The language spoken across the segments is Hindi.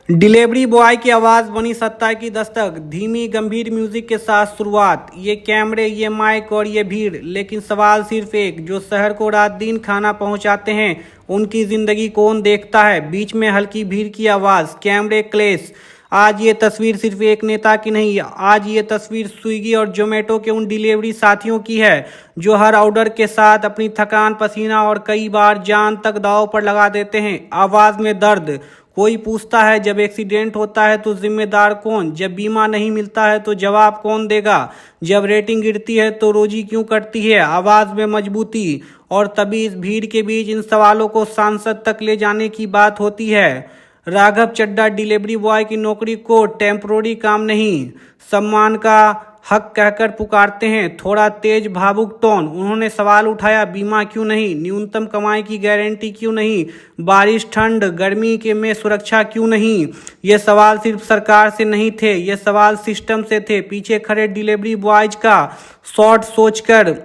डिलीवरी बॉय की आवाज बनी सत्ता की दस्तक। धीमी गंभीर म्यूजिक के साथ शुरुआत। ये कैमरे, ये माइक और ये भीड़, लेकिन सवाल सिर्फ एक, जो शहर को रात दिन खाना पहुंचाते हैं उनकी जिंदगी कौन देखता है। बीच में हल्की भीड़ की आवाज, कैमरे, क्लेश। आज ये तस्वीर सिर्फ एक नेता की नहीं, आज ये तस्वीर स्विगी और जोमेटो के उन डिलीवरी साथियों की है जो हर ऑर्डर के साथ अपनी थकान, पसीना और कई बार जान तक दांव पर लगा देते हैं। आवाज में दर्द। कोई पूछता है जब एक्सीडेंट होता है तो जिम्मेदार कौन, जब बीमा नहीं मिलता है तो जवाब कौन देगा, जब रेटिंग गिरती है तो रोजी क्यों कटती है। आवाज में मजबूती। और तभी इस भीड़ के बीच इन सवालों को सांसद तक ले जाने की बात होती है। राघव चड्ढा डिलीवरी बॉय की नौकरी को टेम्परोरी काम नहीं, सम्मान का हक कहकर पुकारते हैं। थोड़ा तेज भावुक टोन। उन्होंने सवाल उठाया, बीमा क्यों नहीं, न्यूनतम कमाई की गारंटी क्यों नहीं, बारिश, ठंड, गर्मी के में सुरक्षा क्यों नहीं। ये सवाल सिर्फ सरकार से नहीं थे, ये सवाल सिस्टम से थे, पीछे खड़े डिलीवरी बॉयज का शॉर्ट सोचकर।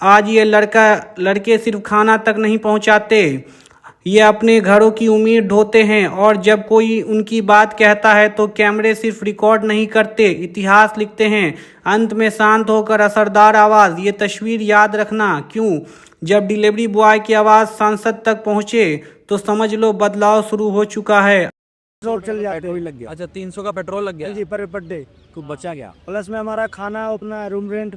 आज ये लड़के सिर्फ खाना तक नहीं पहुंचाते, ये अपने घरों की उम्मीद ढोते हैं। और जब कोई उनकी बात कहता है तो कैमरे सिर्फ रिकॉर्ड नहीं करते, इतिहास लिखते हैं। अंत में शांत होकर असरदार आवाज़। ये तस्वीर याद रखना क्यों, जब डिलीवरी बॉय की आवाज़ सांसद तक पहुंचे तो समझ लो बदलाव शुरू हो चुका है। पेट्रोल चल जाते, पेट्रोल लग गया। अच्छा, 300 का पेट्रोल लग गया जी, पर डे कुछ बचा गया। प्लस में हमारा खाना, अपना रूम रेंट,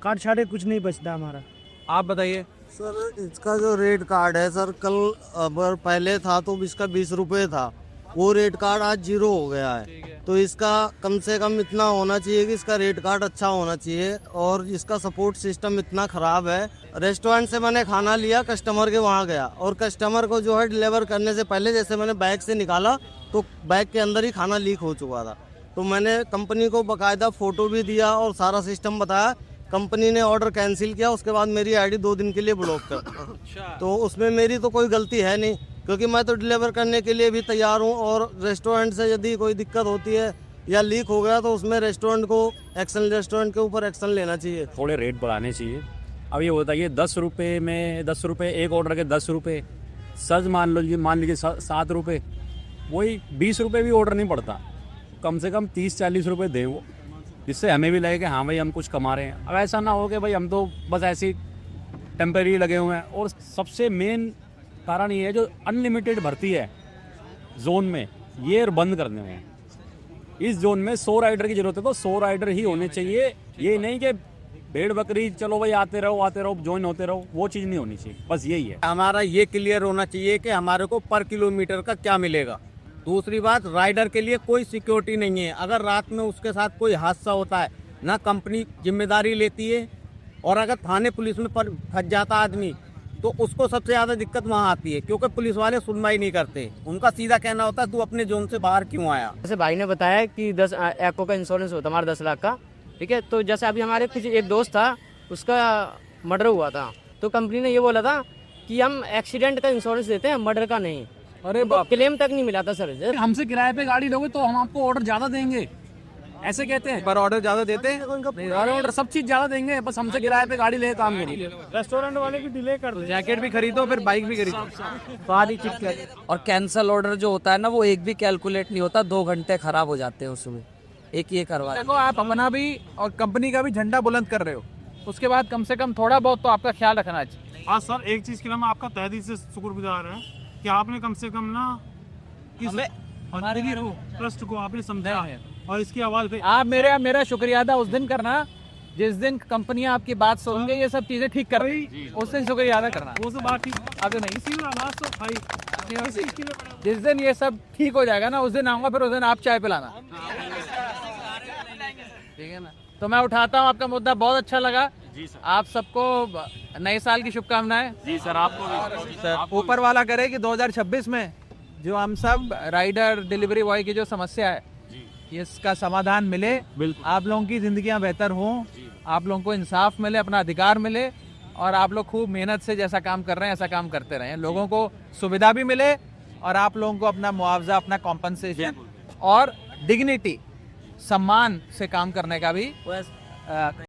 कार्ड छाड़े कुछ नहीं बचता हमारा। आप बताइए सर, इसका जो रेट कार्ड है सर, कल अगर पहले था तो इसका 20 रुपये था, वो रेट कार्ड आज 0 हो गया है। तो इसका कम से कम इतना होना चाहिए कि इसका रेट कार्ड अच्छा होना चाहिए। और इसका सपोर्ट सिस्टम इतना ख़राब है। रेस्टोरेंट से मैंने खाना लिया, कस्टमर के वहाँ गया और कस्टमर को जो है डिलीवर करने से पहले जैसे मैंने बैग से निकाला तो बैग के अंदर ही खाना लीक हो चुका था। तो मैंने कंपनी को बाकायदा फ़ोटो भी दिया और सारा सिस्टम बताया। कंपनी ने ऑर्डर कैंसिल किया, उसके बाद मेरी आईडी 2 दिन के लिए ब्लॉक कर। तो उसमें मेरी तो कोई गलती है नहीं, क्योंकि मैं तो डिलीवर करने के लिए भी तैयार हूँ। और रेस्टोरेंट से यदि कोई दिक्कत होती है या लीक हो गया तो उसमें रेस्टोरेंट के ऊपर एक्शन लेना चाहिए। थोड़े रेट बढ़ाने चाहिए। अब ये होता है 10 रुपये में 10 रुपये, एक ऑर्डर के 10 रुपये, सच मान लीजिए 7 रुपये, वही 20 रुपये भी ऑर्डर नहीं पड़ता। कम से कम 30-40 रुपये दें वो, जिससे हमें भी लगे कि हाँ भाई हम कुछ कमा रहे हैं। अब ऐसा ना हो कि भाई हम तो बस ऐसे टेम्परेरी लगे हुए हैं। और सबसे मेन कारण ये है जो अनलिमिटेड भर्ती है जोन में, ये बंद करने में। इस जोन में 100 राइडर की जरूरत है तो 100 राइडर ही होने चाहिए। ये नहीं कि भेड़ बकरी चलो भाई आते रहो ज्वाइन होते रहो, वो चीज़ नहीं होनी चाहिए। बस यही है। हमारा ये क्लियर होना चाहिए कि हमारे को पर किलोमीटर का क्या मिलेगा। दूसरी बात, राइडर के लिए कोई सिक्योरिटी नहीं है। अगर रात में उसके साथ कोई हादसा होता है ना कंपनी जिम्मेदारी लेती है, और अगर थाने पुलिस में फंस जाता आदमी तो उसको सबसे ज़्यादा दिक्कत वहाँ आती है, क्योंकि पुलिस वाले सुनवाई नहीं करते। उनका सीधा कहना होता है तू अपने जोन से बाहर क्यों आया। जैसे भाई ने बताया कि 10 एको का इंश्योरेंस होता है हमारा 10 लाख का, ठीक है। तो जैसे अभी हमारे कुछ एक दोस्त था, उसका मर्डर हुआ था, तो कंपनी ने ये बोला था कि हम एक्सीडेंट का इंश्योरेंस देते हैं, मर्डर का नहीं। अरे क्लेम तक नहीं मिला था सर। हमसे किराए पे गाड़ी लोगे तो हम आपको ऑर्डर ज्यादा देंगे, ऐसे कहते हैं। पर ऑर्डर ज्यादा देते हैं, ऑर्डर सब चीज ज्यादा देंगे, बस हमसे किराए पे गाड़ी ले काम करिए। रेस्टोरेंट वाले भी डिले कर दो, जैकेट भी खरीदो, फिर बाइक भी खरीदो, सारी चीज। और कैंसल ऑर्डर जो होता है ना, वो एक भी कैलकुलेट नहीं होता, 2 घंटे खराब हो जाते हैं उसमें। एक ये करवा देखो, आप अपना भी और कंपनी का भी झंडा बुलंद कर रहे हो, उसके बाद कम से कम थोड़ा बहुत तो आपका ख्याल रखना चाहिए। हाँ सर, एक चीज़ के लिए मैं आपका तहे दिल से शुक्रगुजार है कि आपने कम से कम ना हमारे ट्रस्ट को आपने समझा है और इसकी आवाज़ पे आप मेरा शुक्रिया अदा उस दिन करना जिस दिन कंपनियां आपकी बात सुनेंगे, ये सब चीजें ठीक कर रही, उस दिन शुक्रिया अदा करना। वो सब बात ठीक, अगर नहीं, इसी में आवाज़ तो भाई जिस दिन ये सब ठीक हो जाएगा ना, उस दिन आऊंगा, फिर उस दिन आप चाय पिलाना, ठीक है ना। तो मैं उठाता हूँ आपका मुद्दा, बहुत अच्छा लगा जी सर। आप सबको नए साल की शुभकामनाएं। जी सर, आपको भी सर। ऊपर वाला करे कि 2026 में जो हम सब राइडर डिलीवरी बॉय की जो समस्या है इसका समाधान मिले, आप लोगों की जिंदगियां बेहतर हों, आप लोगों को इंसाफ मिले, अपना अधिकार मिले, और आप लोग खूब मेहनत से जैसा काम कर रहे हैं ऐसा काम करते रहें। लोगों को सुविधा भी मिले और आप लोगों को अपना मुआवजा, अपना कॉम्पनसेशन और डिग्निटी, सम्मान से काम करने का भी